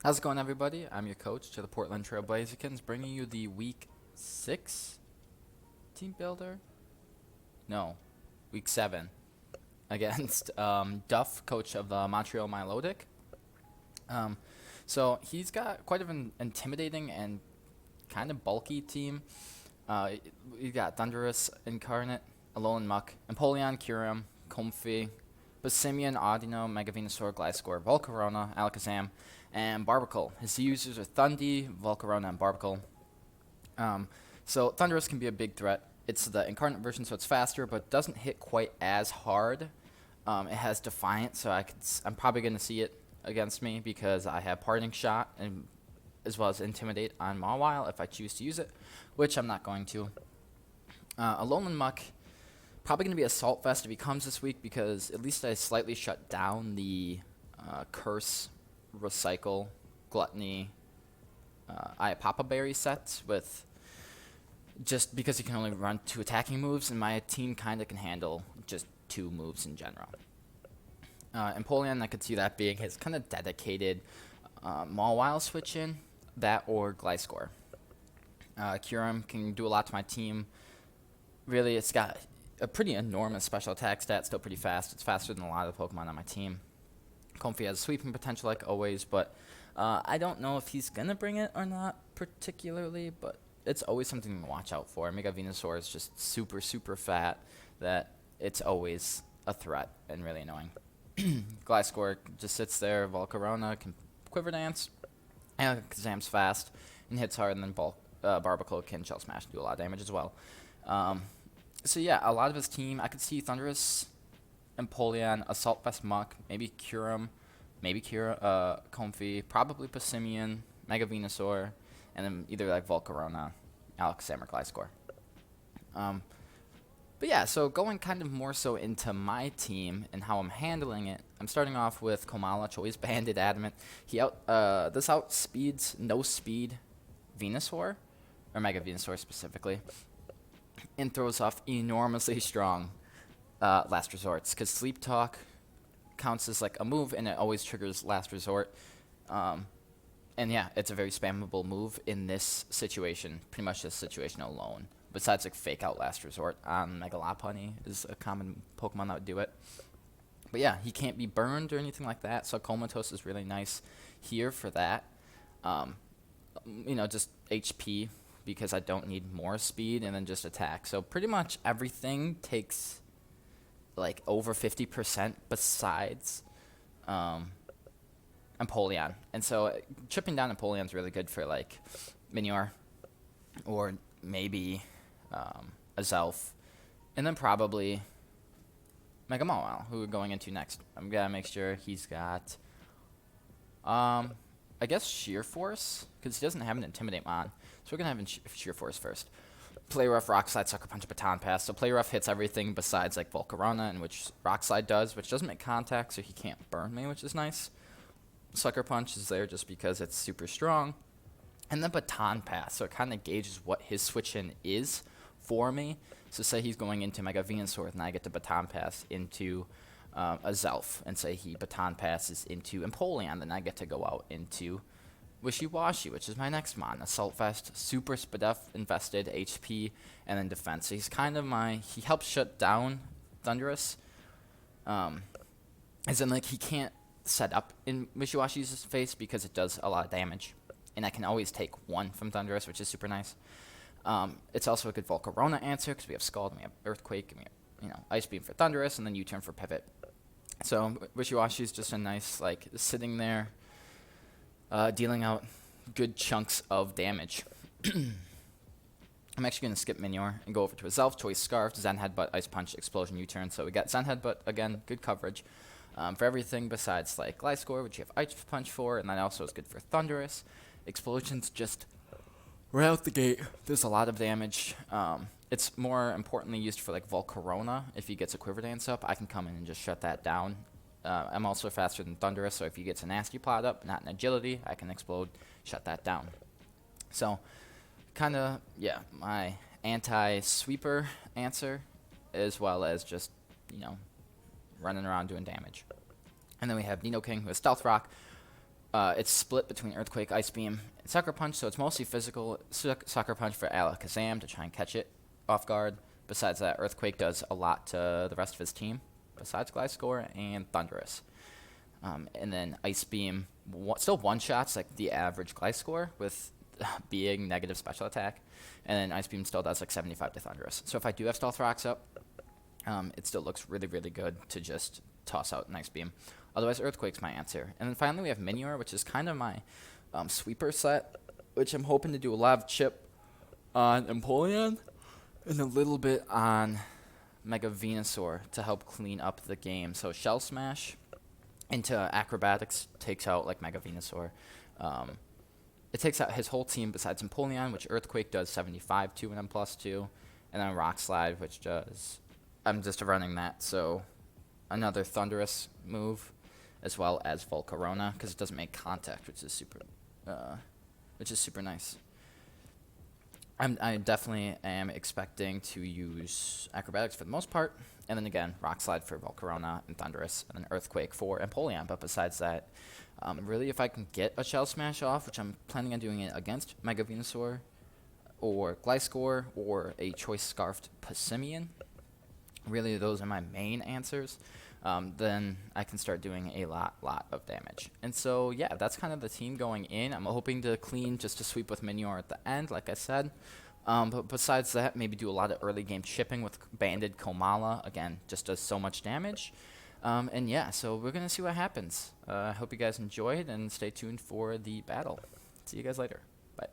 How's it going, everybody? I'm your coach to the Portland Trail Blazikens, bringing you the Week 6 Team Builder? No, Week 7 against Duff, coach of the Montreal Milotic. So he's got quite of an intimidating and kind of bulky team. We got Thunderous, Incarnate, Alolan Muck, Empoleon, Kyurem, Comfey, Basimian, Audino, Megavenusaur, Gliscor, Volcarona, Alakazam, and Barbacle. His users are Thundy, Volcarona, and Barbacle. So Thunderous can be a big threat. It's the Incarnate version, so it's faster, but doesn't hit quite as hard. It has Defiant, so I'm probably going to see it against me because I have Parting Shot and as well as Intimidate on Mawile if I choose to use it, which I'm not going to. Alolan Muck, probably going to be Assault Vest if he comes this week because at least I slightly shut down the Curse, Recycle, Gluttony, Iapapa Berry sets with just because he can only run 2 attacking moves, and my team kind of can handle just 2 moves in general. Empoleon, I could see that being his kind of dedicated Mawile switch in, that or Gliscor. Kyurem can do a lot to my team. Really, it's got a pretty enormous special attack stat, still pretty fast. It's faster than a lot of the Pokemon on my team. Comfey has sweeping potential like always, but I don't know if he's going to bring it or not particularly, but it's always something to watch out for. Mega Venusaur is just super, super fat that it's always a threat and really annoying. Gliscor just sits there. Volcarona can Quiver Dance. Alakazam's fast and hits hard, and then Barbacle can Shell Smash and do a lot of damage as well. So yeah, a lot of his team, I could see Thunderous, Empoleon, Assault Vest Muck, maybe Kyurem, Comfey, probably Passimian, Mega Venusaur, and then either like Volcarona, Alakazam, or Gliscor. But yeah, so going kind of more so into my team and how I'm handling it, I'm starting off with Komala, Choice Banded Adamant. This outspeeds no speed Venusaur, or Mega Venusaur specifically, and throws off enormously strong Last Resorts, because Sleep Talk counts as like a move, and it always triggers Last Resort. And yeah, it's a very spammable move in this situation, pretty much this situation alone. Besides like Fake Out Last Resort on Mega Lopunny is a common Pokemon that would do it. But yeah, he can't be burned or anything like that, so Comatose is really nice here for that. Just HP, because I don't need more speed, and then just attack. So pretty much everything takes like over 50% besides Empoleon. And so chipping down Empoleon is really good for like Minior or maybe a Zelf, and then probably Mega Mawile, who we're going into next. I'm going to make sure he's got, I guess, Sheer Force, because he doesn't have an Intimidate Mon. So we're going to have Sheer Force first. Play Rough, Rock Slide, Sucker Punch, Baton Pass. So Play Rough hits everything besides like Volcarona, and which Rock Slide does, which doesn't make contact, so he can't burn me, which is nice. Sucker Punch is there just because it's super strong. And then Baton Pass, so it kind of gauges what his switch-in is for me. So say he's going into Mega Venusaur, and I get to Baton Pass into a Zelf, and say he Baton Passes into Empoleon, then I get to go out into Wishy-Washy, which is my next mon. Assault Vest, super Spadef invested, HP, and then defense. So he's kind of he helps shut down Thunderous. As in, like, he can't set up in Wishy-Washy's face because it does a lot of damage. And I can always take 1 from Thunderous, which is super nice. It's also a good Volcarona answer because we have Scald and we have Earthquake and we have, Ice Beam for Thunderous, and then U-Turn for Pivot. So Wishy-Washy is just a nice, like, sitting there, dealing out good chunks of damage. I'm actually going to skip Minior and go over to a Zelf, Choice Scarf, Zen Headbutt, Ice Punch, Explosion, U-Turn. So we got Zen Headbutt, again, good coverage for everything besides, like, Gliscor, which you have Ice Punch for, and that also is good for Thunderous. Explosion's just right out the gate. There's a lot of damage. It's more importantly used for, like, Volcarona. If he gets a Quiver Dance up, I can come in and just shut that down. I'm also faster than Thunderous, so if he gets a Nasty Plot up, not an Agility, I can Explode, shut that down. So, kind of, yeah, my anti-sweeper answer, as well as just, running around doing damage. And then we have Nidoking with Stealth Rock, It's split between Earthquake, Ice Beam, and Sucker Punch, so it's mostly physical. Sucker Punch for Alakazam to try and catch it off guard. Besides that, Earthquake does a lot to the rest of his team, besides Gliscor and Thundurus. And then Ice Beam still one-shots like the average Gliscor with being negative special attack. And then Ice Beam still does like 75 to Thundurus. So if I do have Stealth Rocks up, it still looks really, really good to just toss out an Ice Beam. Otherwise, Earthquake's my answer. And then finally, we have Minior, which is kind of my sweeper set, which I'm hoping to do a lot of chip on Empoleon and a little bit on Mega Venusaur to help clean up the game. So Shell Smash into Acrobatics takes out like Mega Venusaur. It takes out his whole team besides Empoleon, which Earthquake does 75 to and then +2. And then Rock Slide, which does... I'm just running that, so another Thundurus move, as well as Volcarona, because it doesn't make contact, which is super nice. I definitely am expecting to use Acrobatics for the most part, and then again, Rock Slide for Volcarona and Thundurus, and then Earthquake for Empoleon. But besides that, really, if I can get a Shell Smash off, which I'm planning on doing it against Mega Venusaur, or Gliscor, or a Choice Scarfed Passimian, really those are my main answers, then I can start doing a lot of damage. And so, yeah, that's kind of the team going in. I'm hoping to clean just to sweep with Minior at the end, like I said. But besides that, maybe do a lot of early game chipping with Banded Komala. Again, just does so much damage. And yeah, so we're going to see what happens. I hope you guys enjoyed, and stay tuned for the battle. See you guys later. Bye.